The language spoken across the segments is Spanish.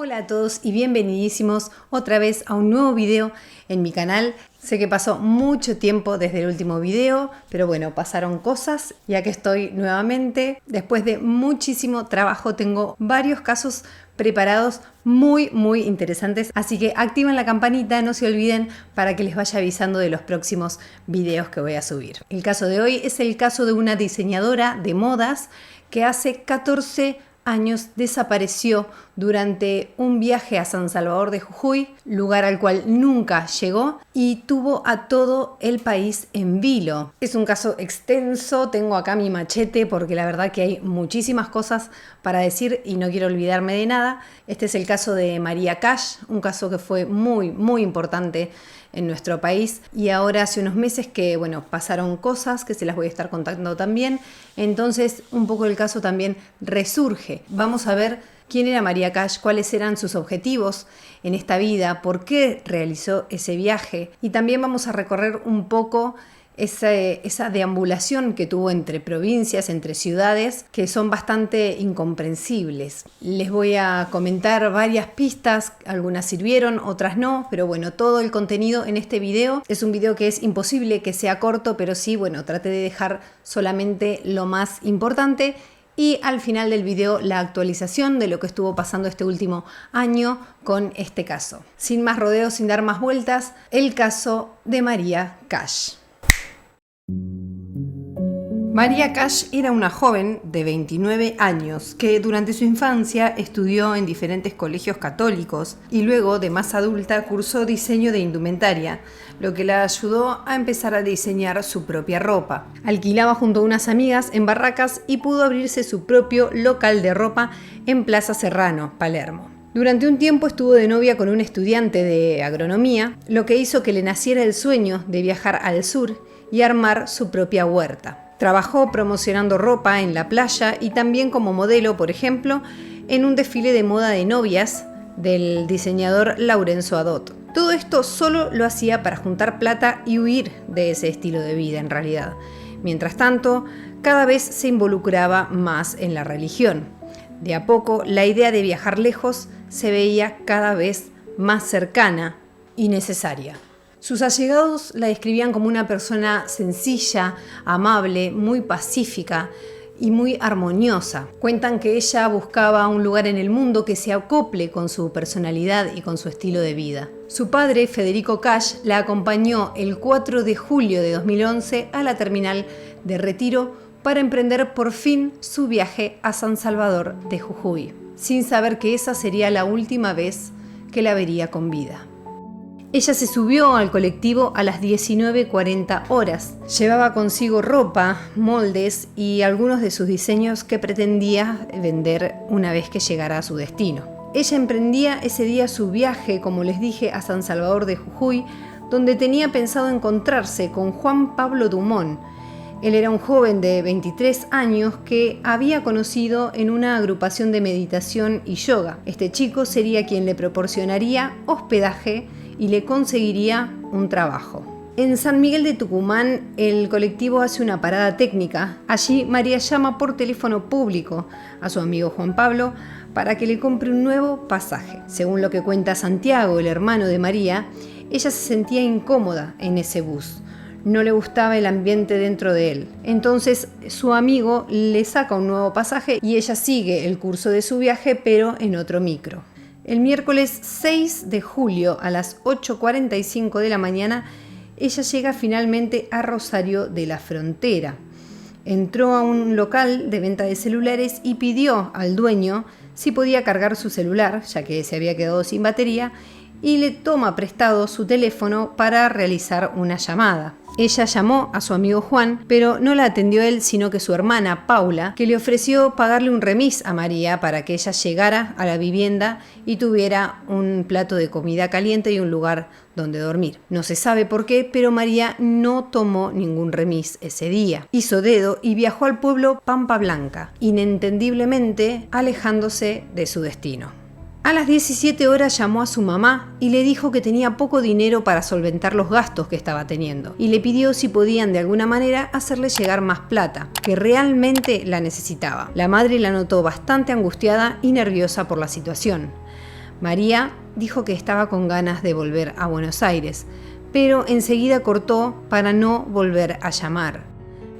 Hola a todos y bienvenidísimos otra vez a un nuevo video en mi canal. Sé que pasó mucho tiempo desde el último video, pero bueno, pasaron cosas y aquí estoy nuevamente. Después de muchísimo trabajo tengo varios casos preparados muy interesantes, así que activen la campanita, no se olviden para que les vaya avisando de los próximos videos que voy a subir. El caso de hoy es el caso de una diseñadora de modas que hace 14 años desapareció durante un viaje a San Salvador de Jujuy, lugar al cual nunca llegó, y tuvo a todo el país en vilo. Es un caso extenso, tengo acá mi machete porque la verdad que hay muchísimas cosas para decir y no quiero olvidarme de nada. Este es el caso de María Cash, un caso que fue muy importante en nuestro país, y ahora hace unos meses que bueno, pasaron cosas que se las voy a estar contando también, entonces un poco el caso también resurge. Vamos a ver quién era María Cash, cuáles eran sus objetivos en esta vida, por qué realizó ese viaje, y también vamos a recorrer un poco esa deambulación que tuvo entre provincias, entre ciudades, que son bastante incomprensibles. Les voy a comentar varias pistas, algunas sirvieron, otras no, pero bueno, todo el contenido en este video es un video que es imposible que sea corto, pero sí, bueno, traté de dejar solamente lo más importante. Y al final del video la actualización de lo que estuvo pasando este último año con este caso. Sin más rodeos, sin dar más vueltas, el caso de María Cash. María Cash era una joven de 29 años que durante su infancia estudió en diferentes colegios católicos y luego de más adulta cursó diseño de indumentaria, lo que la ayudó a empezar a diseñar su propia ropa. Alquilaba junto a unas amigas en barracas y pudo abrirse su propio local de ropa en Plaza Serrano, Palermo. Durante un tiempo estuvo de novia con un estudiante de agronomía, lo que hizo que le naciera el sueño de viajar al sur y armar su propia huerta. Trabajó promocionando ropa en la playa y también como modelo, por ejemplo, en un desfile de moda de novias del diseñador Laurenzo Adot. Todo esto solo lo hacía para juntar plata y huir de ese estilo de vida en realidad. Mientras tanto, cada vez se involucraba más en la religión. De a poco, la idea de viajar lejos se veía cada vez más cercana y necesaria. Sus allegados la describían como una persona sencilla, amable, muy pacífica y muy armoniosa. Cuentan que ella buscaba un lugar en el mundo que se acople con su personalidad y con su estilo de vida. Su padre, Federico Cash, la acompañó el 4 de julio de 2011 a la terminal de Retiro para emprender por fin su viaje a San Salvador de Jujuy, sin saber que esa sería la última vez que la vería con vida. Ella se subió al colectivo a las 19:40 horas. Llevaba consigo ropa, moldes y algunos de sus diseños que pretendía vender una vez que llegara a su destino. Ella emprendía ese día su viaje, como les dije, a San Salvador de Jujuy, donde tenía pensado encontrarse con Juan Pablo Dumont. Él era un joven de 23 años que había conocido en una agrupación de meditación y yoga. Este chico sería quien le proporcionaría hospedaje y le conseguiría un trabajo. En San Miguel de Tucumán, el colectivo hace una parada técnica. Allí María llama por teléfono público a su amigo Juan Pablo para que le compre un nuevo pasaje. Según lo que cuenta Santiago, el hermano de María, ella se sentía incómoda en ese bus. No le gustaba el ambiente dentro de él. Entonces su amigo le saca un nuevo pasaje y ella sigue el curso de su viaje, pero en otro micro. El miércoles 6 de julio a las 8:45 de la mañana, ella llega finalmente a Rosario de la Frontera. Entró a un local de venta de celulares y pidió al dueño si podía cargar su celular, ya que se había quedado sin batería, y le toma prestado su teléfono para realizar una llamada. Ella llamó a su amigo Juan, pero no la atendió él, sino que su hermana Paula, que le ofreció pagarle un remis a María para que ella llegara a la vivienda y tuviera un plato de comida caliente y un lugar donde dormir. No se sabe por qué, pero María no tomó ningún remis ese día. Hizo dedo y viajó al pueblo Pampa Blanca, inentendiblemente alejándose de su destino. A las 17 horas llamó a su mamá y le dijo que tenía poco dinero para solventar los gastos que estaba teniendo y le pidió si podían de alguna manera hacerle llegar más plata, que realmente la necesitaba. La madre la notó bastante angustiada y nerviosa por la situación. María dijo que estaba con ganas de volver a Buenos Aires, pero enseguida cortó para no volver a llamar.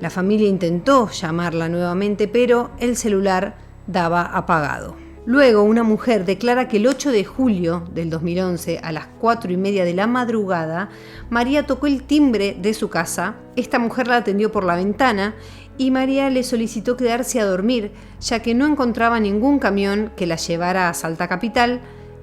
La familia intentó llamarla nuevamente, pero el celular daba apagado. Luego, una mujer declara que el 8 de julio del 2011, a las 4:30 de la madrugada, María tocó el timbre de su casa. Esta mujer la atendió por la ventana y María le solicitó quedarse a dormir, ya que no encontraba ningún camión que la llevara a Salta Capital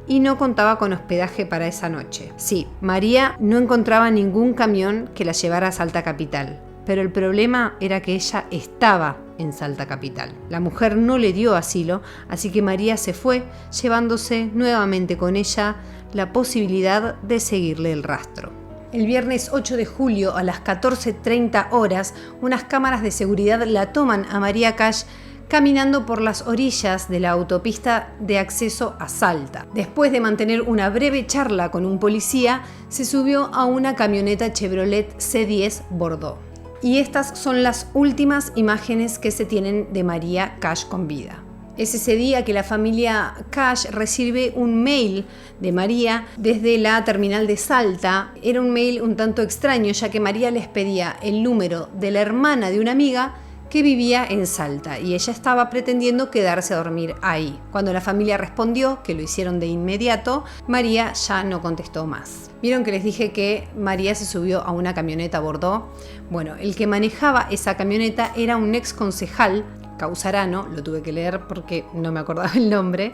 y no contaba con hospedaje para esa noche. Sí, María no encontraba ningún camión que la llevara a Salta Capital, pero el problema era que ella estaba en Salta Capital. La mujer no le dio asilo, así que María se fue, llevándose nuevamente con ella la posibilidad de seguirle el rastro. El viernes 8 de julio a las 14:30 horas, unas cámaras de seguridad la toman a María Cash caminando por las orillas de la autopista de acceso a Salta. Después de mantener una breve charla con un policía, se subió a una camioneta Chevrolet C10 Bordeaux. Y estas son las últimas imágenes que se tienen de María Cash con vida. Es ese día que la familia Cash recibe un mail de María desde la terminal de Salta. Era un mail un tanto extraño, ya que María les pedía el número de la hermana de una amiga que vivía en Salta y ella estaba pretendiendo quedarse a dormir ahí. Cuando la familia respondió, que lo hicieron de inmediato, María ya no contestó más. ¿Vieron que les dije que María se subió a una camioneta Bordeaux? Bueno, el que manejaba esa camioneta era un ex concejal, Causarano, lo tuve que leer porque no me acordaba el nombre,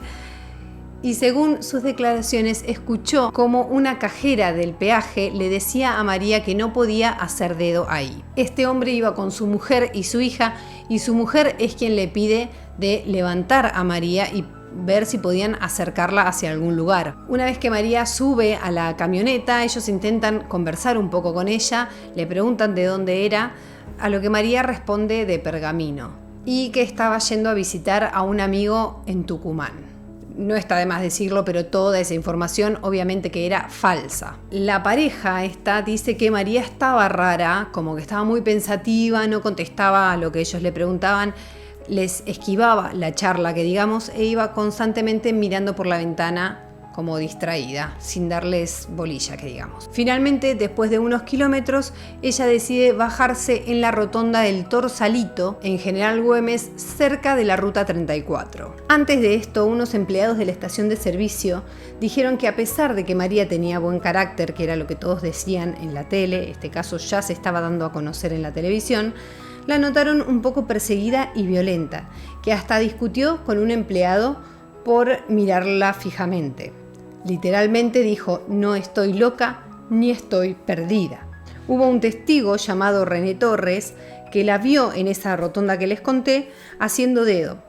y según sus declaraciones escuchó como una cajera del peaje le decía a María que no podía hacer dedo ahí. Este hombre iba con su mujer y su hija, y su mujer es quien le pide de levantar a María y ver si podían acercarla hacia algún lugar. Una vez que María sube a la camioneta, ellos intentan conversar un poco con ella, le preguntan de dónde era, a lo que María responde de Pergamino y que estaba yendo a visitar a un amigo en Tucumán. No está de más decirlo, pero toda esa información obviamente que era falsa. La pareja esta dice que María estaba rara, como que estaba muy pensativa, no contestaba a lo que ellos le preguntaban, les esquivaba la charla, que digamos, e iba constantemente mirando por la ventana como distraída, sin darles bolilla, que digamos. Finalmente, después de unos kilómetros, ella decide bajarse en la rotonda del Torsalito, en General Güemes, cerca de la ruta 34. Antes de esto, unos empleados de la estación de servicio dijeron que a pesar de que María tenía buen carácter, que era lo que todos decían en la tele, este caso ya se estaba dando a conocer en la televisión, la notaron un poco perseguida y violenta, que hasta discutió con un empleado por mirarla fijamente. Literalmente dijo: no estoy loca ni estoy perdida. Hubo un testigo llamado René Torres que la vio en esa rotonda que les conté haciendo dedo,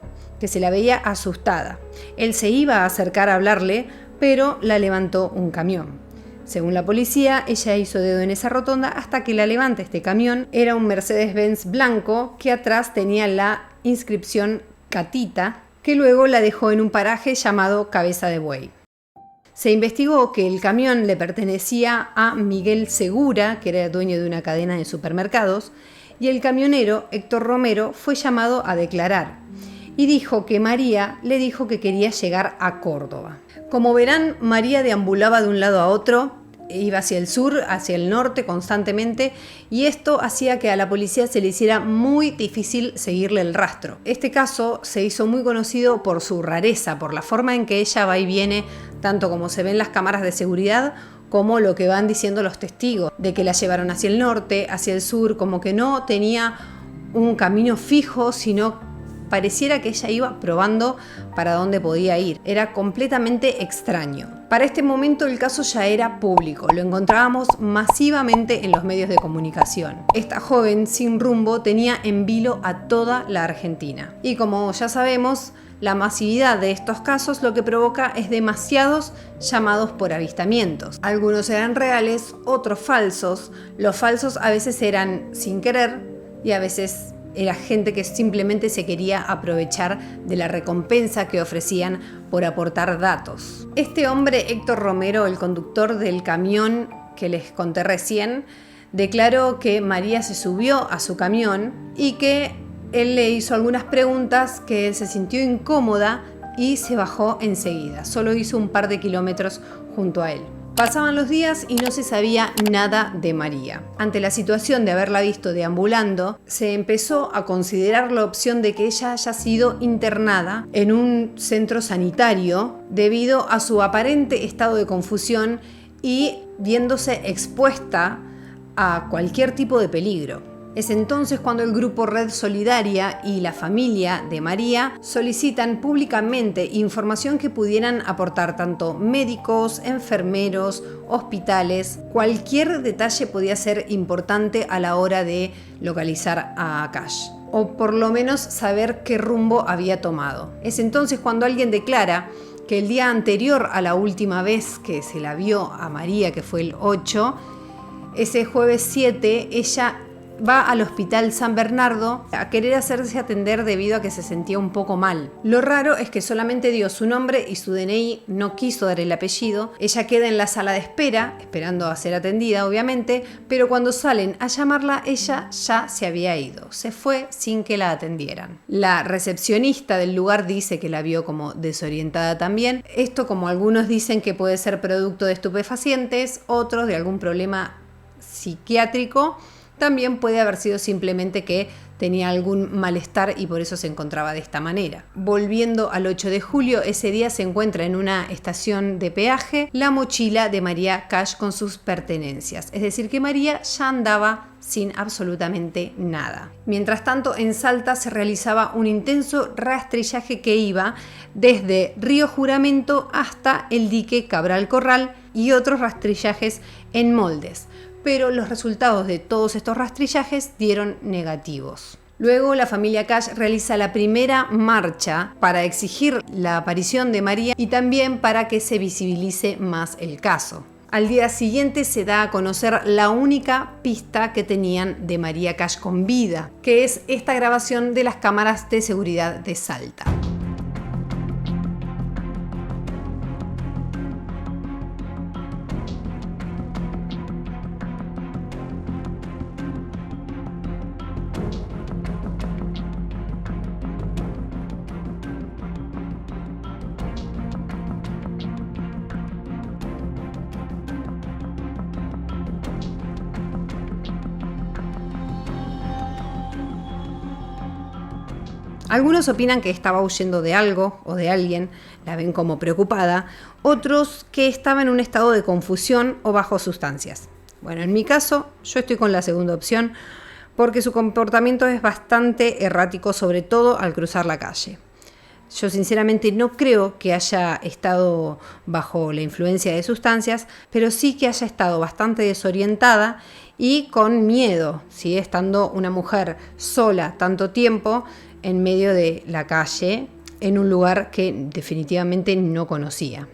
que se la veía asustada. Él se iba a acercar a hablarle, pero la levantó un camión. Según la policía, ella hizo dedo en esa rotonda hasta que la levanta este camión. Era un Mercedes-Benz blanco que atrás tenía la inscripción Catita, que luego la dejó en un paraje llamado Cabeza de Buey. Se investigó que el camión le pertenecía a Miguel Segura, que era dueño de una cadena de supermercados, y el camionero, Héctor Romero, fue llamado a declarar y dijo que María le dijo que quería llegar a Córdoba. Como verán, María deambulaba de un lado a otro, iba hacia el sur, hacia el norte constantemente, y esto hacía que a la policía se le hiciera muy difícil seguirle el rastro. Este caso se hizo muy conocido por su rareza, por la forma en que ella va y viene, tanto como se ven las cámaras de seguridad, como lo que van diciendo los testigos, de que la llevaron hacia el norte, hacia el sur, como que no tenía un camino fijo, sino pareciera que ella iba probando para dónde podía ir. Era completamente extraño. Para este momento el caso ya era público, lo encontrábamos masivamente en los medios de comunicación. Esta joven sin rumbo tenía en vilo a toda la Argentina. Y como ya sabemos, la masividad de estos casos lo que provoca es demasiados llamados por avistamientos. Algunos eran reales, otros falsos. Los falsos a veces eran sin querer y a veces era gente que simplemente se quería aprovechar de la recompensa que ofrecían por aportar datos. Este hombre, Héctor Romero, el conductor del camión que les conté recién, declaró que María se subió a su camión y que él le hizo algunas preguntas, que él se sintió incómoda, y se bajó enseguida. Solo hizo un par de kilómetros junto a él. Pasaban los días y no se sabía nada de María. Ante la situación de haberla visto deambulando, se empezó a considerar la opción de que ella haya sido internada en un centro sanitario debido a su aparente estado de confusión y viéndose expuesta a cualquier tipo de peligro. Es entonces cuando el grupo Red Solidaria y la familia de María solicitan públicamente información que pudieran aportar tanto médicos, enfermeros, hospitales. Cualquier detalle podía ser importante a la hora de localizar a Cash, o por lo menos saber qué rumbo había tomado. Es entonces cuando alguien declara que el día anterior a la última vez que se la vio a María, que fue el 8, ese jueves 7, ella va al hospital San Bernardo a querer hacerse atender debido a que se sentía un poco mal. Lo raro es que solamente dio su nombre y su DNI, no quiso dar el apellido. Ella queda en la sala de espera, esperando a ser atendida obviamente, pero cuando salen a llamarla, ella ya se había ido. Se fue sin que la atendieran. La recepcionista del lugar dice que la vio como desorientada también. Esto, como algunos dicen, que puede ser producto de estupefacientes, otros de algún problema psiquiátrico. También puede haber sido simplemente que tenía algún malestar y por eso se encontraba de esta manera. Volviendo al 8 de julio, ese día se encuentra en una estación de peaje la mochila de María Cash con sus pertenencias. Es decir, que María ya andaba sin absolutamente nada. Mientras tanto, en Salta se realizaba un intenso rastrillaje que iba desde Río Juramento hasta el dique Cabral Corral y otros rastrillajes en Moldes. Pero los resultados de todos estos rastrillajes dieron negativos. Luego la familia Cash realiza la primera marcha para exigir la aparición de María y también para que se visibilice más el caso. Al día siguiente se da a conocer la única pista que tenían de María Cash con vida, que es esta grabación de las cámaras de seguridad de Salta. Algunos opinan que estaba huyendo de algo o de alguien, la ven como preocupada, otros que estaba en un estado de confusión o bajo sustancias. Bueno, en mi caso, yo estoy con la segunda opción porque su comportamiento es bastante errático, sobre todo al cruzar la calle. Yo sinceramente no creo que haya estado bajo la influencia de sustancias, pero sí que haya estado bastante desorientada y con miedo, ¿sí? Estando una mujer sola tanto tiempo en medio de la calle, en un lugar que definitivamente no conocía.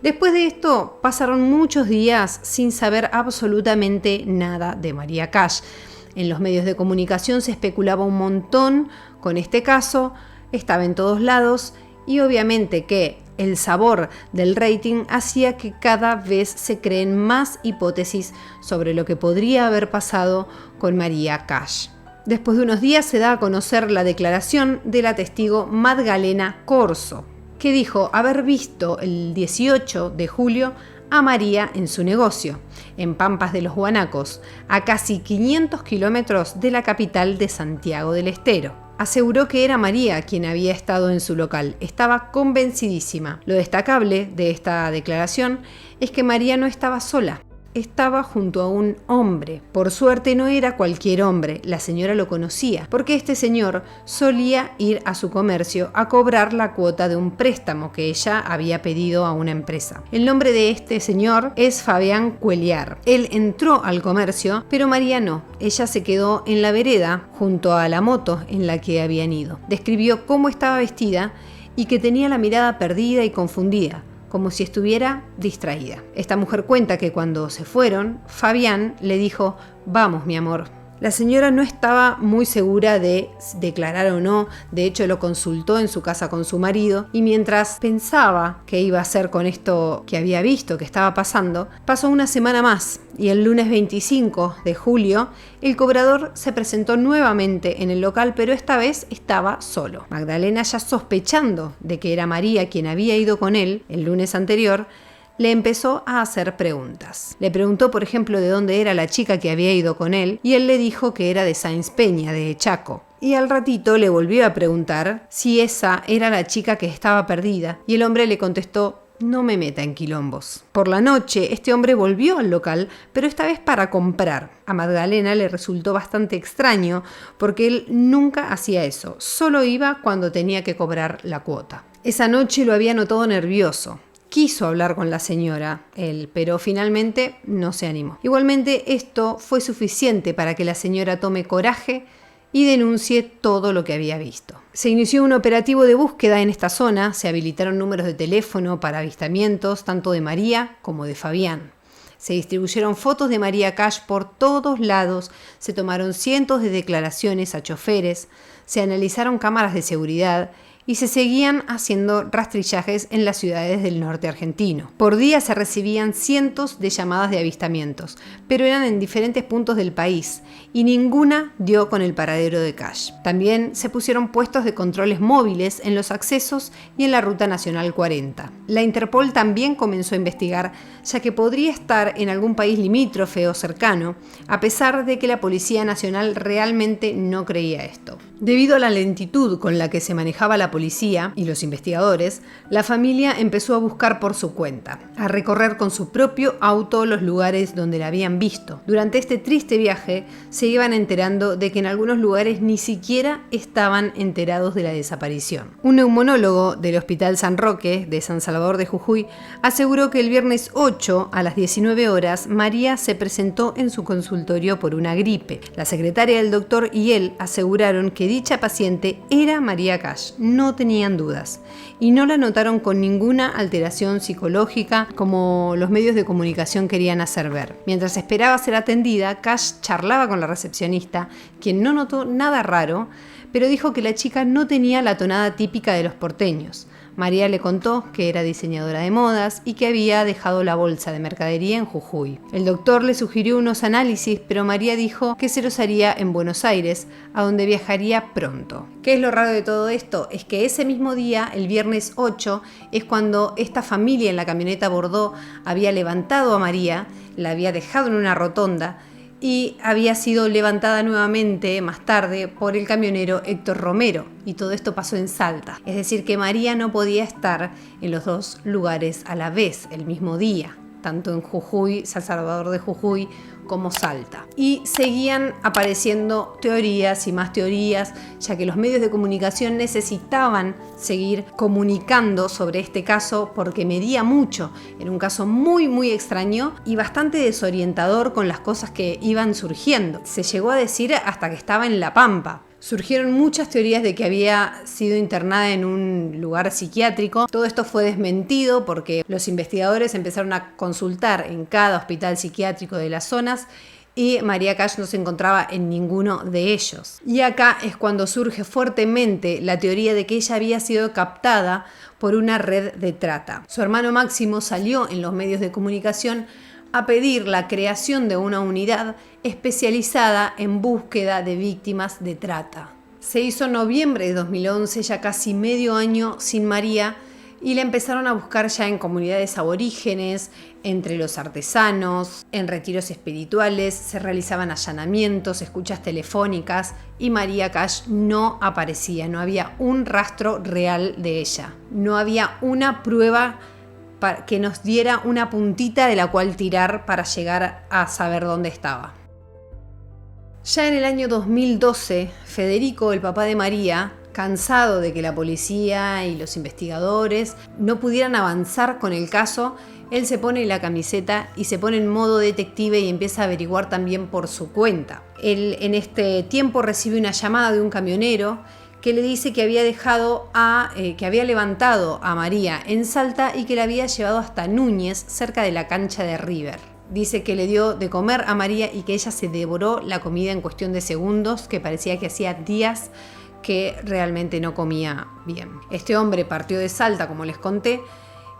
Después de esto, pasaron muchos días sin saber absolutamente nada de María Cash. En los medios de comunicación se especulaba un montón con este caso, estaba en todos lados y obviamente que el sabor del rating hacía que cada vez se creen más hipótesis sobre lo que podría haber pasado con María Cash. Después de unos días se da a conocer la declaración de la testigo Magdalena Corso, que dijo haber visto el 18 de julio a María en su negocio, en Pampas de los Guanacos, a casi 500 kilómetros de la capital de Santiago del Estero. Aseguró que era María quien había estado en su local, estaba convencidísima. Lo destacable de esta declaración es que María no estaba sola. Estaba junto a un hombre. Por suerte no era cualquier hombre, la señora lo conocía, porque este señor solía ir a su comercio a cobrar la cuota de un préstamo que ella había pedido a una empresa. El nombre de este señor es Fabián Cuellar. Él entró al comercio, pero María no. Ella se quedó en la vereda junto a la moto en la que habían ido. Describió cómo estaba vestida y que tenía la mirada perdida y confundida, como si estuviera distraída. Esta mujer cuenta que cuando se fueron, Fabián le dijo: «Vamos, mi amor». La señora no estaba muy segura de declarar o no, de hecho lo consultó en su casa con su marido y mientras pensaba qué iba a hacer con esto que había visto, que estaba pasando, pasó una semana más y el lunes 25 de julio el cobrador se presentó nuevamente en el local, pero esta vez estaba solo. Magdalena, ya sospechando de que era María quien había ido con él el lunes anterior, le empezó a hacer preguntas. Le preguntó, por ejemplo, de dónde era la chica que había ido con él y él le dijo que era de Sáenz Peña, de Chaco. Y al ratito le volvió a preguntar si esa era la chica que estaba perdida y el hombre le contestó: no me meta en quilombos. Por la noche, este hombre volvió al local, pero esta vez para comprar. A Magdalena le resultó bastante extraño porque él nunca hacía eso, solo iba cuando tenía que cobrar la cuota. Esa noche lo había notado nervioso. Quiso hablar con la señora, él, pero finalmente no se animó. Igualmente, esto fue suficiente para que la señora tome coraje y denuncie todo lo que había visto. Se inició un operativo de búsqueda en esta zona, se habilitaron números de teléfono para avistamientos tanto de María como de Fabián. Se distribuyeron fotos de María Cash por todos lados, se tomaron cientos de declaraciones a choferes, se analizaron cámaras de seguridad y se seguían haciendo rastrillajes en las ciudades del norte argentino. Por día se recibían cientos de llamadas de avistamientos, pero eran en diferentes puntos del país y ninguna dio con el paradero de Cash. También se pusieron puestos de controles móviles en los accesos y en la Ruta Nacional 40. La Interpol también comenzó a investigar, ya que podría estar en algún país limítrofe o cercano, a pesar de que la Policía Nacional realmente no creía esto. Debido a la lentitud con la que se manejaba la policía y los investigadores, la familia empezó a buscar por su cuenta, a recorrer con su propio auto los lugares donde la habían visto. Durante este triste viaje se iban enterando de que en algunos lugares ni siquiera estaban enterados de la desaparición. Un neumonólogo del Hospital San Roque de San Salvador de Jujuy aseguró que el viernes 8 a las 19 horas María se presentó en su consultorio por una gripe. La secretaria del doctor y él aseguraron que dicha paciente era María Cash, no tenían dudas, y no la notaron con ninguna alteración psicológica como los medios de comunicación querían hacer ver. Mientras esperaba ser atendida, Cash charlaba con la recepcionista, quien no notó nada raro, pero dijo que la chica no tenía la tonada típica de los porteños. María le contó que era diseñadora de modas y que había dejado la bolsa de mercadería en Jujuy. El doctor le sugirió unos análisis, pero María dijo que se los haría en Buenos Aires, a donde viajaría pronto. ¿Qué es lo raro de todo esto? Es que ese mismo día, el viernes 8, es cuando esta familia en la camioneta Bordeaux había levantado a María, la había dejado en una rotonda, y había sido levantada nuevamente más tarde por el camionero Héctor Romero, y todo esto pasó en Salta. Es decir, que María no podía estar en los dos lugares a la vez, el mismo día, tanto en Jujuy, San Salvador de Jujuy, como Salta. Y seguían apareciendo teorías y más teorías, ya que los medios de comunicación necesitaban seguir comunicando sobre este caso porque medía mucho. Era un caso muy extraño y bastante desorientador con las cosas que iban surgiendo. Se llegó a decir hasta que estaba en La Pampa. Surgieron muchas teorías de que había sido internada en un lugar psiquiátrico. Todo esto fue desmentido porque los investigadores empezaron a consultar en cada hospital psiquiátrico de las zonas y María Cash no se encontraba en ninguno de ellos. Y acá es cuando surge fuertemente la teoría de que ella había sido captada por una red de trata. Su hermano Máximo salió en los medios de comunicación a pedir la creación de una unidad especializada en búsqueda de víctimas de trata. Se hizo en noviembre de 2011, ya casi medio año sin María, y la empezaron a buscar ya en comunidades aborígenes, entre los artesanos, en retiros espirituales, se realizaban allanamientos, escuchas telefónicas, y María Cash no aparecía, no había un rastro real de ella, no había una prueba que nos diera una puntita de la cual tirar para llegar a saber dónde estaba. Ya en el año 2012, Federico, el papá de María, cansado de que la policía y los investigadores no pudieran avanzar con el caso, él se pone la camiseta y se pone en modo detective y empieza a averiguar también por su cuenta. Él en este tiempo recibe una llamada de un camionero que le dice que había que había levantado a María en Salta y que la había llevado hasta Núñez, cerca de la cancha de River. Dice que le dio de comer a María y que ella se devoró la comida en cuestión de segundos, que parecía que hacía días que realmente no comía bien. Este hombre partió de Salta, como les conté,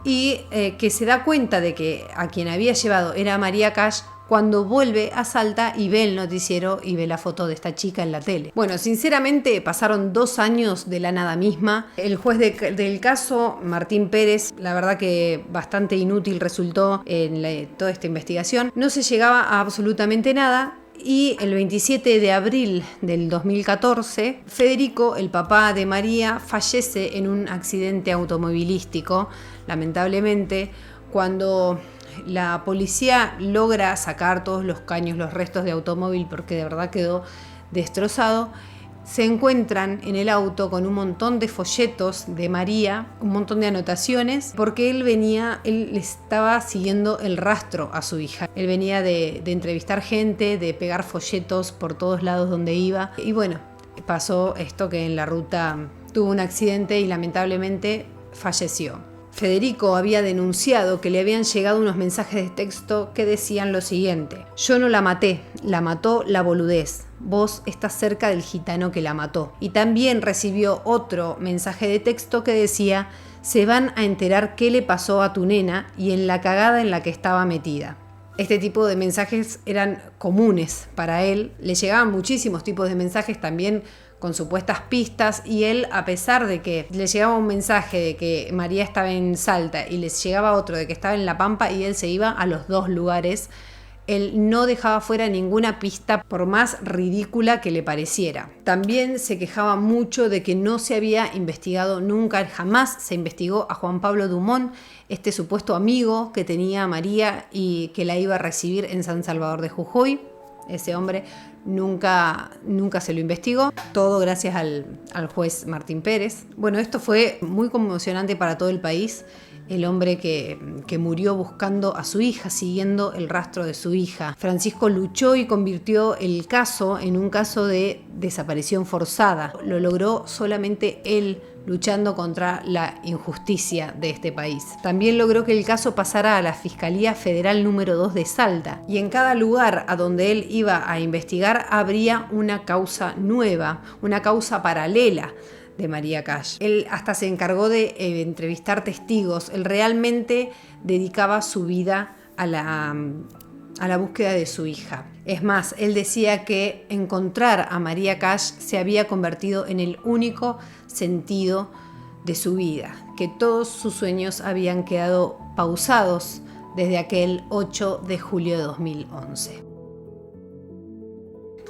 y que se da cuenta de que a quien había llevado era María Cash cuando vuelve a Salta y ve el noticiero y ve la foto de esta chica en la tele. Bueno, sinceramente pasaron 2 años de la nada misma. El juez del caso, Martín Pérez, la verdad que bastante inútil resultó en toda esta investigación. No se llegaba a absolutamente nada. Y el 27 de abril del 2014, Federico, el papá de María, fallece en un accidente automovilístico, lamentablemente, cuando la policía logra sacar todos los caños, los restos de automóvil, porque de verdad quedó destrozado. Se encuentran en el auto con un montón de folletos de María, un montón de anotaciones, porque él estaba siguiendo el rastro a su hija. Él venía de entrevistar gente, de pegar folletos por todos lados donde iba. Y bueno, pasó esto, que en la ruta tuvo un accidente y lamentablemente falleció. Federico había denunciado que le habían llegado unos mensajes de texto que decían lo siguiente: yo no la maté, la mató la boludez. Vos estás cerca del gitano que la mató. Y también recibió otro mensaje de texto que decía: se van a enterar qué le pasó a tu nena y en la cagada en la que estaba metida. Este tipo de mensajes eran comunes para él. Le llegaban muchísimos tipos de mensajes también con supuestas pistas, y él, a pesar de que le llegaba un mensaje de que María estaba en Salta y les llegaba otro de que estaba en La Pampa, y él se iba a los dos lugares, él no dejaba fuera ninguna pista, por más ridícula que le pareciera. También se quejaba mucho de que no se había investigado nunca, jamás se investigó a Juan Pablo Dumont, este supuesto amigo que tenía María y que la iba a recibir en San Salvador de Jujuy. Ese hombre nunca se lo investigó, todo gracias al juez Martín Pérez. Bueno, esto fue muy conmocionante para todo el país. El hombre que murió buscando a su hija, siguiendo el rastro de su hija. Francisco luchó y convirtió el caso en un caso de desaparición forzada. Lo logró solamente él, luchando contra la injusticia de este país. También logró que el caso pasara a la Fiscalía Federal número 2 de Salta, y en cada lugar a donde él iba a investigar habría una causa nueva, una causa paralela de María Cash. Él hasta se encargó de entrevistar testigos. Él realmente dedicaba su vida a la búsqueda de su hija. Es más, él decía que encontrar a María Cash se había convertido en el único sentido de su vida, que todos sus sueños habían quedado pausados desde aquel 8 de julio de 2011.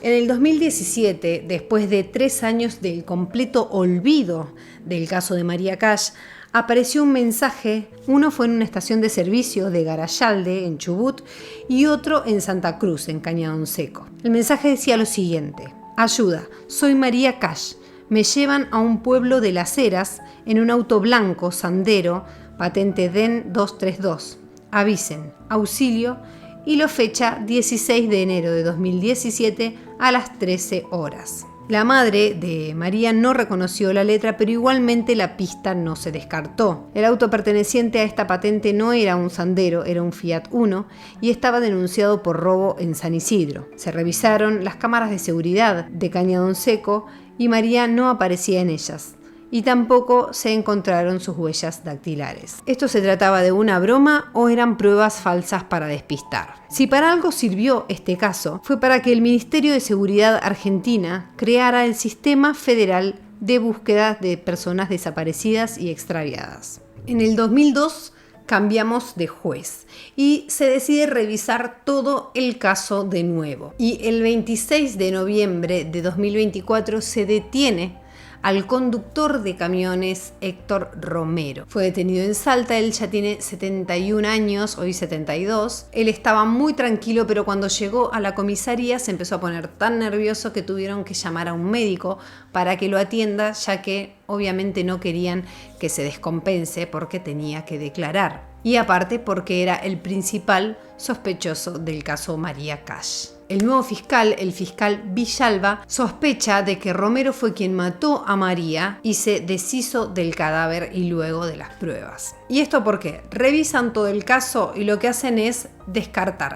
En el 2017, después de 3 años del completo olvido del caso de María Cash, apareció un mensaje. Uno fue en una estación de servicio de Garayalde, en Chubut, y otro en Santa Cruz, en Cañadón Seco. El mensaje decía lo siguiente: ayuda, soy María Cash. Me llevan a un pueblo de Las Heras en un auto blanco Sandero, patente DEN 232. Avisen, auxilio, y lo fecha 16 de enero de 2017 a las 13 horas. La madre de María no reconoció la letra, pero igualmente la pista no se descartó. El auto perteneciente a esta patente no era un Sandero, era un Fiat Uno, y estaba denunciado por robo en San Isidro. Se revisaron las cámaras de seguridad de Cañadón Seco y María no aparecía en ellas, y tampoco se encontraron sus huellas dactilares. ¿Esto se trataba de una broma o eran pruebas falsas para despistar? Si para algo sirvió este caso, fue para que el Ministerio de Seguridad Argentina creara el Sistema Federal de Búsqueda de Personas Desaparecidas y Extraviadas. En el 2002 cambiamos de juez y se decide revisar todo el caso de nuevo. Y el 26 de noviembre de 2024 se detiene al conductor de camiones Héctor Romero. Fue detenido en Salta, él ya tiene 71 años, hoy 72. Él estaba muy tranquilo, pero cuando llegó a la comisaría se empezó a poner tan nervioso que tuvieron que llamar a un médico para que lo atienda, ya que obviamente no querían que se descompense porque tenía que declarar. Y aparte porque era el principal sospechoso del caso María Cash. El nuevo fiscal, el fiscal Villalba, sospecha de que Romero fue quien mató a María y se deshizo del cadáver y luego de las pruebas. ¿Y esto por qué? Revisan todo el caso y lo que hacen es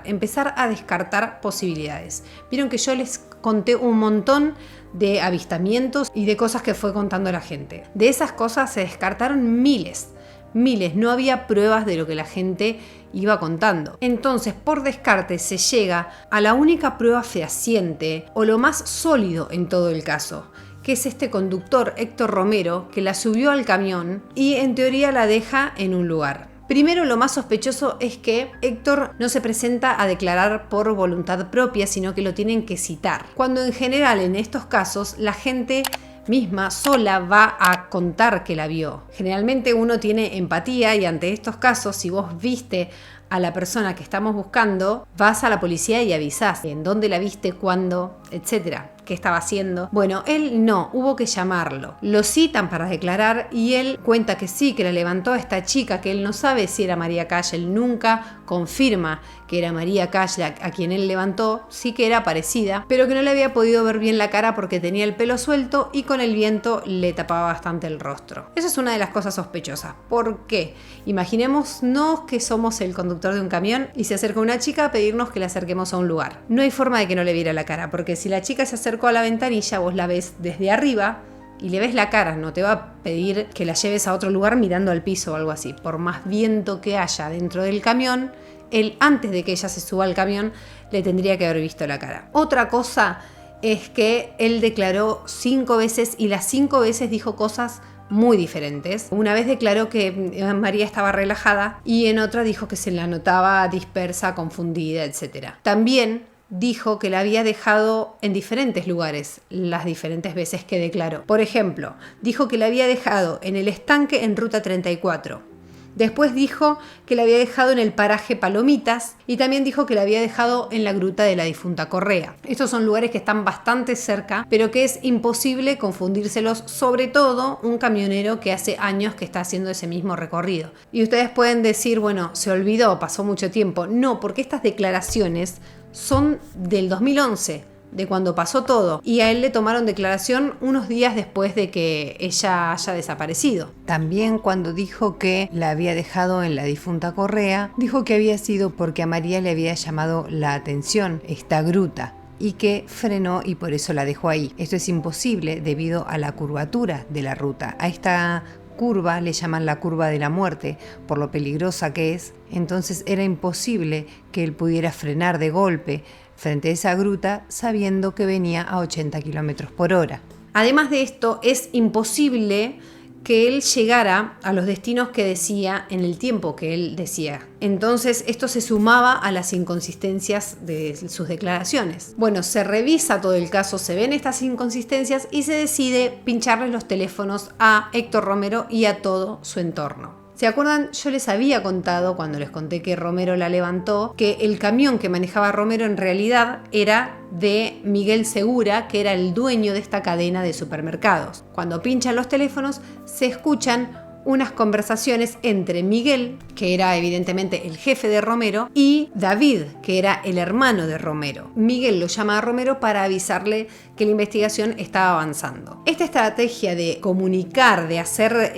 empezar a descartar posibilidades. Vieron que yo les conté un montón de avistamientos y de cosas que fue contando la gente. De esas cosas se descartaron miles, no había pruebas de lo que la gente iba contando. Entonces, por descarte se llega a la única prueba fehaciente o lo más sólido en todo el caso, que es este conductor Héctor Romero, que la subió al camión y en teoría la deja en un lugar. Primero, lo más sospechoso es que Héctor no se presenta a declarar por voluntad propia, sino que lo tienen que citar. Cuando en general en estos casos la gente misma sola va a contar que la vio. Generalmente uno tiene empatía y ante estos casos, si vos viste a la persona que estamos buscando, vas a la policía y avisás en dónde la viste, cuándo, etcétera. ¿Qué estaba haciendo? Bueno, él no, hubo que llamarlo. Lo citan para declarar y él cuenta que sí, que la levantó a esta chica, que él no sabe si era María Calle, él nunca confirma que era María Calle a quien él levantó, sí que era parecida, pero que no le había podido ver bien la cara porque tenía el pelo suelto y con el viento le tapaba bastante el rostro. Esa es una de las cosas sospechosas. ¿Por qué? Imaginémonos que somos el conductor de un camión y se acerca una chica a pedirnos que la acerquemos a un lugar. No hay forma de que no le viera la cara, porque si la chica se acercó a la ventanilla, vos la ves desde arriba y le ves la cara, no te va a pedir que la lleves a otro lugar mirando al piso o algo así. Por más viento que haya dentro del camión, él antes de que ella se suba al camión le tendría que haber visto la cara. Otra cosa es que él declaró 5 veces y las 5 veces dijo cosas muy diferentes. Una vez declaró que María estaba relajada y en otra dijo que se la notaba dispersa, confundida, etc. También dijo que la había dejado en diferentes lugares las diferentes veces que declaró. Por ejemplo, dijo que la había dejado en el estanque en Ruta 34. Después dijo que la había dejado en el paraje Palomitas y también dijo que la había dejado en la gruta de la difunta Correa. Estos son lugares que están bastante cerca, pero que es imposible confundírselos, sobre todo un camionero que hace años que está haciendo ese mismo recorrido. Y ustedes pueden decir, bueno, se olvidó, pasó mucho tiempo. No, porque estas declaraciones son del 2011. De cuando pasó todo, y a él le tomaron declaración unos días después de que ella haya desaparecido. También cuando dijo que la había dejado en la difunta Correa, dijo que había sido porque a María le había llamado la atención esta gruta y que frenó y por eso la dejó ahí. Esto es imposible debido a la curvatura de la ruta. A esta curva le llaman la curva de la muerte por lo peligrosa que es, entonces era imposible que él pudiera frenar de golpe frente a esa gruta sabiendo que venía a 80 km por hora. Además de esto, es imposible que él llegara a los destinos que decía en el tiempo que él decía. Entonces esto se sumaba a las inconsistencias de sus declaraciones. Bueno, se revisa todo el caso, se ven estas inconsistencias y se decide pincharles los teléfonos a Héctor Romero y a todo su entorno. ¿Se acuerdan? Yo les había contado, cuando les conté que Romero la levantó, que el camión que manejaba Romero en realidad era de Miguel Segura, que era el dueño de esta cadena de supermercados. Cuando pinchan los teléfonos, se escuchan unas conversaciones entre Miguel, que era evidentemente el jefe de Romero, y David, que era el hermano de Romero. Miguel lo llama a Romero para avisarle que la investigación estaba avanzando. Esta estrategia de comunicar, de hacer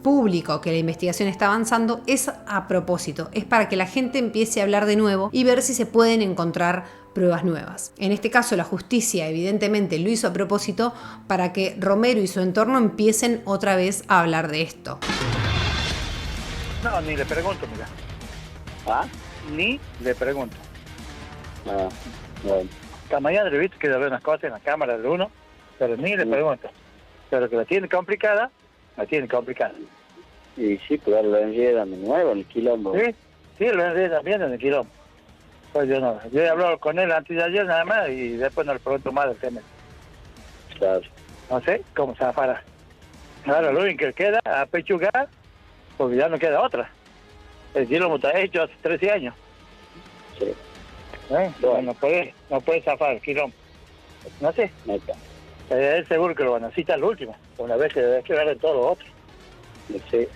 público que la investigación está avanzando, es a propósito, es para que la gente empiece a hablar de nuevo y ver si se pueden encontrar pruebas nuevas. En este caso, la justicia evidentemente lo hizo a propósito para que Romero y su entorno empiecen otra vez a hablar de esto. No, ni le pregunto, mira. ¿Ah? Ni le pregunto. Ah, bueno. Esta mañana le viste que le veo unas cosas en la cámara de uno, pero ni le pregunto. Pero que la tiene complicada, la tiene complicada. Y sí, pero lo enredan de nuevo en el quilombo. Sí, lo enredan bien en el quilombo. Pues yo he hablado con él antes de ayer nada más y después no le pregunto más del tema. Claro. No sé cómo se afara. Ahora lo único que queda a pechugar, porque ya no queda otra. El quilombo está hecho hace 13 años. Sí. Bueno. No puede zafar el quilombo. No sé. Neta. Es seguro que lo van a citar al último, una vez que debe quedar en todo lo otro. Sí.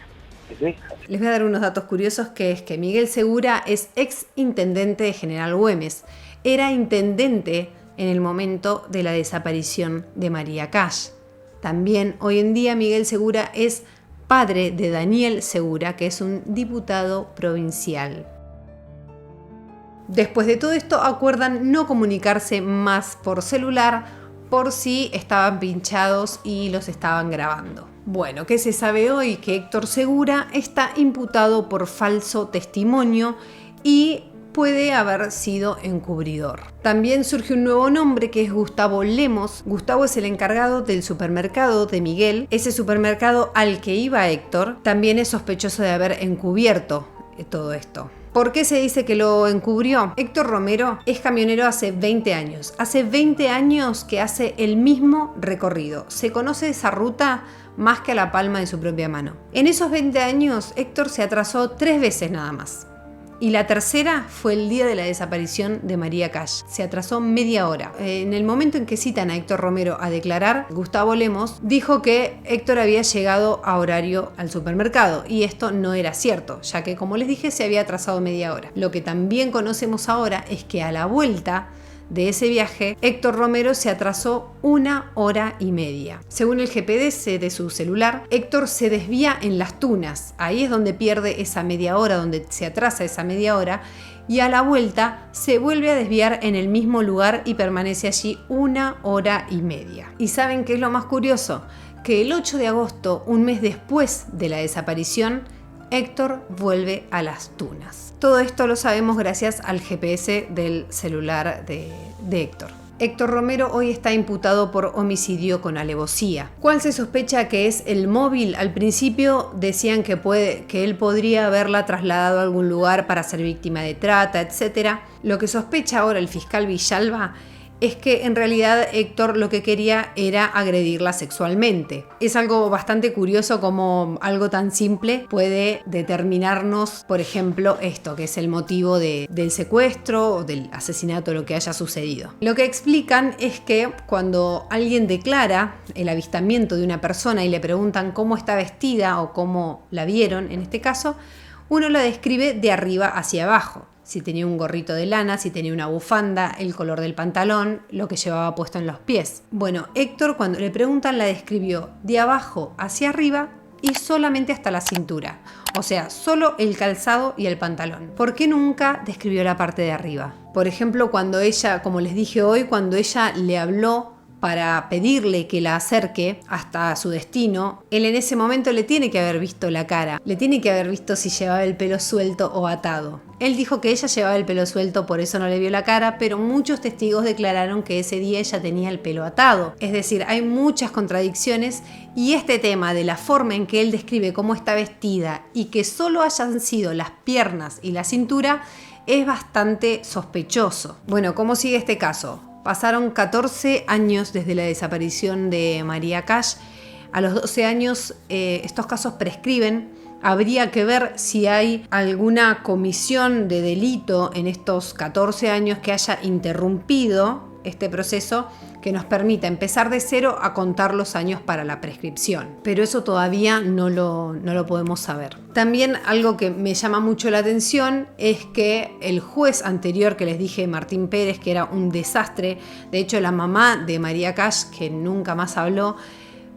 Sí. Les voy a dar unos datos curiosos, que es que Miguel Segura es ex intendente de General Güemes. Era intendente en el momento de la desaparición de María Cash. También hoy en día Miguel Segura es padre de Daniel Segura, que es un diputado provincial. Después de todo esto acuerdan no comunicarse más por celular por si estaban pinchados y los estaban grabando. Bueno, ¿qué se sabe hoy? Que Héctor Segura está imputado por falso testimonio y puede haber sido encubridor. También surge un nuevo nombre, que es Gustavo Lemos. Gustavo es el encargado del supermercado de Miguel. Ese supermercado al que iba Héctor también es sospechoso de haber encubierto todo esto. ¿Por qué se dice que lo encubrió? Héctor Romero es camionero hace 20 años. Hace 20 años que hace el mismo recorrido. Se conoce esa ruta más que a la palma de su propia mano. En esos 20 años, Héctor se atrasó 3 veces nada más. Y la tercera fue el día de la desaparición de María Cash. Se atrasó media hora. En el momento en que citan a Héctor Romero a declarar, Gustavo Lemos dijo que Héctor había llegado a horario al supermercado. Y esto no era cierto, ya que, como les dije, se había atrasado media hora. Lo que también conocemos ahora es que a la vuelta de ese viaje, Héctor Romero se atrasó 1 hora y media. Según el GPS de su celular, Héctor se desvía en Las Tunas. Ahí es donde pierde esa media hora, donde se atrasa esa media hora, y a la vuelta se vuelve a desviar en el mismo lugar y permanece allí 1 hora y media. ¿Y saben qué es lo más curioso? Que el 8 de agosto, un mes después de la desaparición, Héctor vuelve a Las Tunas. Todo esto lo sabemos gracias al GPS del celular de Héctor. Héctor Romero hoy está imputado por homicidio con alevosía. ¿Cuál se sospecha que es el móvil? Al principio decían que él podría haberla trasladado a algún lugar para ser víctima de trata, etc. Lo que sospecha ahora el fiscal Villalba es que en realidad Héctor lo que quería era agredirla sexualmente. Es algo bastante curioso como algo tan simple puede determinarnos, por ejemplo, esto, que es el motivo del secuestro o del asesinato, lo que haya sucedido. Lo que explican es que cuando alguien declara el avistamiento de una persona y le preguntan cómo está vestida o cómo la vieron, en este caso, uno la describe de arriba hacia abajo. Si tenía un gorrito de lana, si tenía una bufanda, el color del pantalón, lo que llevaba puesto en los pies. Bueno, Héctor, cuando le preguntan, la describió de abajo hacia arriba y solamente hasta la cintura. O sea, solo el calzado y el pantalón. ¿Por qué nunca describió la parte de arriba? Por ejemplo, cuando ella, como les dije hoy, cuando ella le habló para pedirle que la acerque hasta su destino, él en ese momento le tiene que haber visto la cara, le tiene que haber visto si llevaba el pelo suelto o atado. Él dijo que ella llevaba el pelo suelto, por eso no le vio la cara, pero muchos testigos declararon que ese día ella tenía el pelo atado. Es decir, hay muchas contradicciones y este tema de la forma en que él describe cómo está vestida y que solo hayan sido las piernas y la cintura es bastante sospechoso. Bueno, ¿cómo sigue este caso? Pasaron 14 años desde la desaparición de María Cash. A los 12 años estos casos prescriben. Habría que ver si hay alguna comisión de delito en estos 14 años que haya interrumpido este proceso que nos permita empezar de cero a contar los años para la prescripción. Pero eso todavía no lo podemos saber. También algo que me llama mucho la atención es que el juez anterior que les dije, Martín Pérez, que era un desastre, de hecho la mamá de María Cash, que nunca más habló,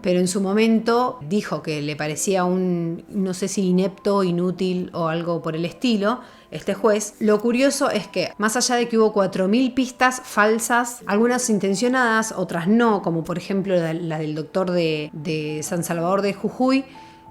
pero en su momento dijo que le parecía no sé si inepto, inútil o algo por el estilo, este juez. Lo curioso es que, más allá de que hubo 4.000 pistas falsas, algunas intencionadas, otras no, como por ejemplo la del doctor de San Salvador de Jujuy,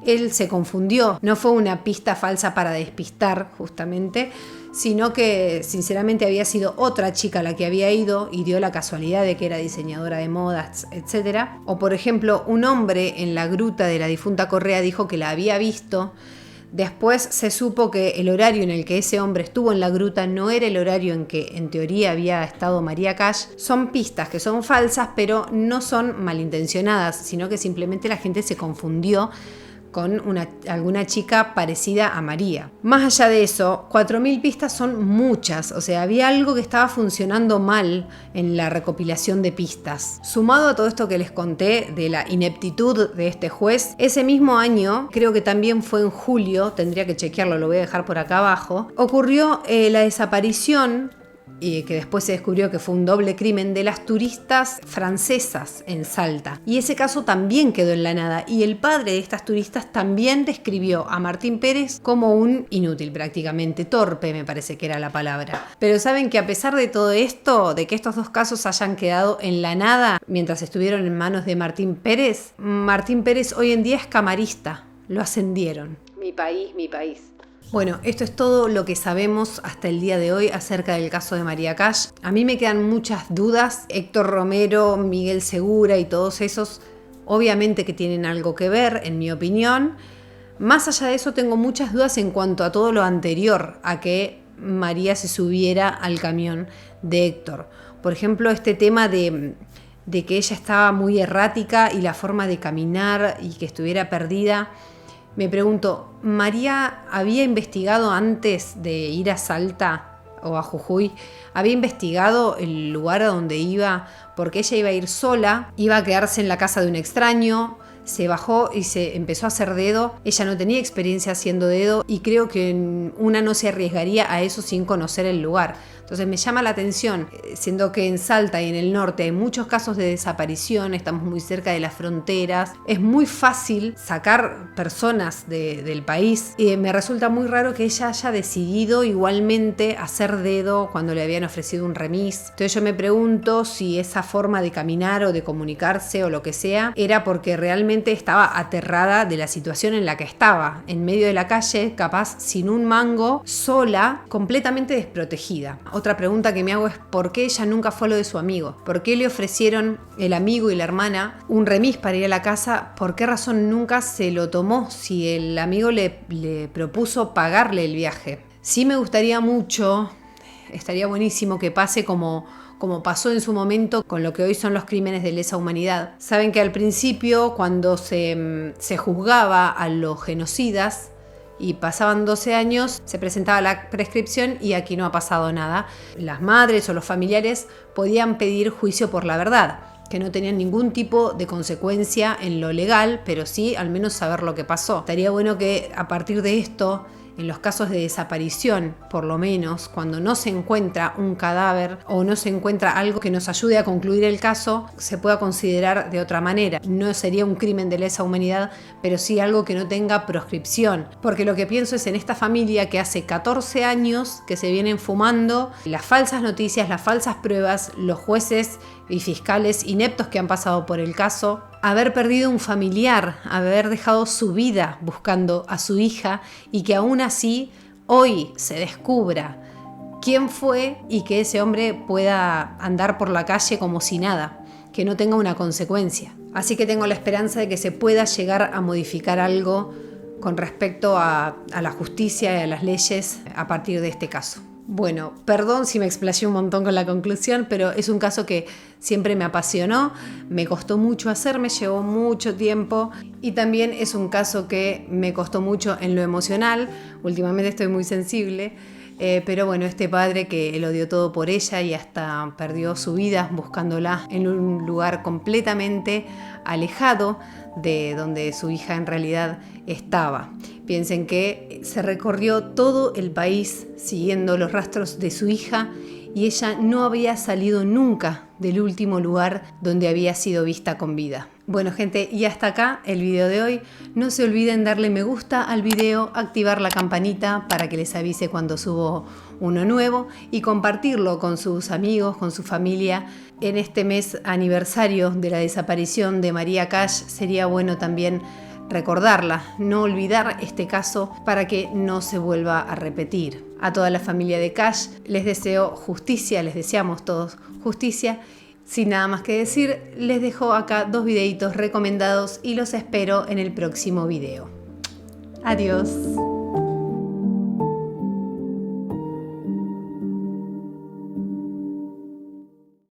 él se confundió. No fue una pista falsa para despistar, justamente, sino que sinceramente había sido otra chica la que había ido y dio la casualidad de que era diseñadora de modas, etc. O por ejemplo, un hombre en la gruta de la difunta Correa dijo que la había visto. Después se supo que el horario en el que ese hombre estuvo en la gruta no era el horario en que en teoría había estado María Cash. Son pistas que son falsas, pero no son malintencionadas, sino que simplemente la gente se confundió con alguna chica parecida a María. Más allá de eso, 4.000 pistas son muchas, o sea, había algo que estaba funcionando mal en la recopilación de pistas. Sumado a todo esto que les conté de la ineptitud de este juez, ese mismo año, creo que también fue en julio, tendría que chequearlo, lo voy a dejar por acá abajo, ocurrió la desaparición, y que después se descubrió que fue un doble crimen, de las turistas francesas en Salta. Y ese caso también quedó en la nada. Y el padre de estas turistas también describió a Martín Pérez como un inútil prácticamente, torpe me parece que era la palabra. Pero saben que a pesar de todo esto, de que estos dos casos hayan quedado en la nada mientras estuvieron en manos de Martín Pérez hoy en día es camarista, lo ascendieron. Mi país, mi país. Bueno, esto es todo lo que sabemos hasta el día de hoy acerca del caso de María Cash. A mí me quedan muchas dudas. Héctor Romero, Miguel Segura y todos esos, obviamente que tienen algo que ver, en mi opinión. Más allá de eso, tengo muchas dudas en cuanto a todo lo anterior, a que María se subiera al camión de Héctor. Por ejemplo, este tema de que ella estaba muy errática y la forma de caminar y que estuviera perdida. Me pregunto, ¿María había investigado antes de ir a Salta o a Jujuy? ¿Había investigado el lugar a donde iba? Porque ella iba a ir sola, iba a quedarse en la casa de un extraño, se bajó y se empezó a hacer dedo. Ella no tenía experiencia haciendo dedo y creo que una no se arriesgaría a eso sin conocer el lugar. Entonces me llama la atención, siendo que en Salta y en el norte hay muchos casos de desaparición, estamos muy cerca de las fronteras, es muy fácil sacar personas del país y me resulta muy raro que ella haya decidido igualmente hacer dedo cuando le habían ofrecido un remis. Entonces yo me pregunto si esa forma de caminar o de comunicarse o lo que sea era porque realmente estaba aterrada de la situación en la que estaba, en medio de la calle, capaz sin un mango, sola, completamente desprotegida. Otra pregunta que me hago es ¿por qué ella nunca fue a lo de su amigo? ¿Por qué le ofrecieron el amigo y la hermana un remis para ir a la casa? ¿Por qué razón nunca se lo tomó si el amigo le propuso pagarle el viaje? Sí me gustaría mucho, estaría buenísimo que pase como pasó en su momento con lo que hoy son los crímenes de lesa humanidad. Saben que al principio, cuando se juzgaba a los genocidas, y pasaban 12 años, se presentaba la prescripción y aquí no ha pasado nada. Las madres o los familiares podían pedir juicio por la verdad, que no tenían ningún tipo de consecuencia en lo legal, pero sí al menos saber lo que pasó. Estaría bueno que a partir de esto, en los casos de desaparición, por lo menos, cuando no se encuentra un cadáver o no se encuentra algo que nos ayude a concluir el caso, se pueda considerar de otra manera. No sería un crimen de lesa humanidad, pero sí algo que no tenga proscripción. Porque lo que pienso es en esta familia que hace 14 años que se vienen fumando las falsas noticias, las falsas pruebas, los jueces y fiscales ineptos que han pasado por el caso, haber perdido un familiar, haber dejado su vida buscando a su hija y que aún así hoy se descubra quién fue y que ese hombre pueda andar por la calle como si nada, que no tenga una consecuencia. Así que tengo la esperanza de que se pueda llegar a modificar algo con respecto a la justicia y a las leyes a partir de este caso. Bueno, perdón si me explayé un montón con la conclusión, pero es un caso que siempre me apasionó, me costó mucho hacer, me llevó mucho tiempo y también es un caso que me costó mucho en lo emocional. Últimamente estoy muy sensible, pero bueno, este padre que lo dio todo por ella y hasta perdió su vida buscándola en un lugar completamente alejado de donde su hija en realidad estaba. Piensen que se recorrió todo el país siguiendo los rastros de su hija y ella no había salido nunca del último lugar donde había sido vista con vida. Bueno, gente, y hasta acá el video de hoy. No se olviden darle me gusta al video, activar la campanita para que les avise cuando subo uno nuevo y compartirlo con sus amigos, con su familia. En este mes aniversario de la desaparición de María Cash sería bueno también recordarla, no olvidar este caso para que no se vuelva a repetir. A toda la familia de Cash les deseo justicia, les deseamos todos justicia. Sin nada más que decir, les dejo acá 2 videitos recomendados y los espero en el próximo video. Adiós.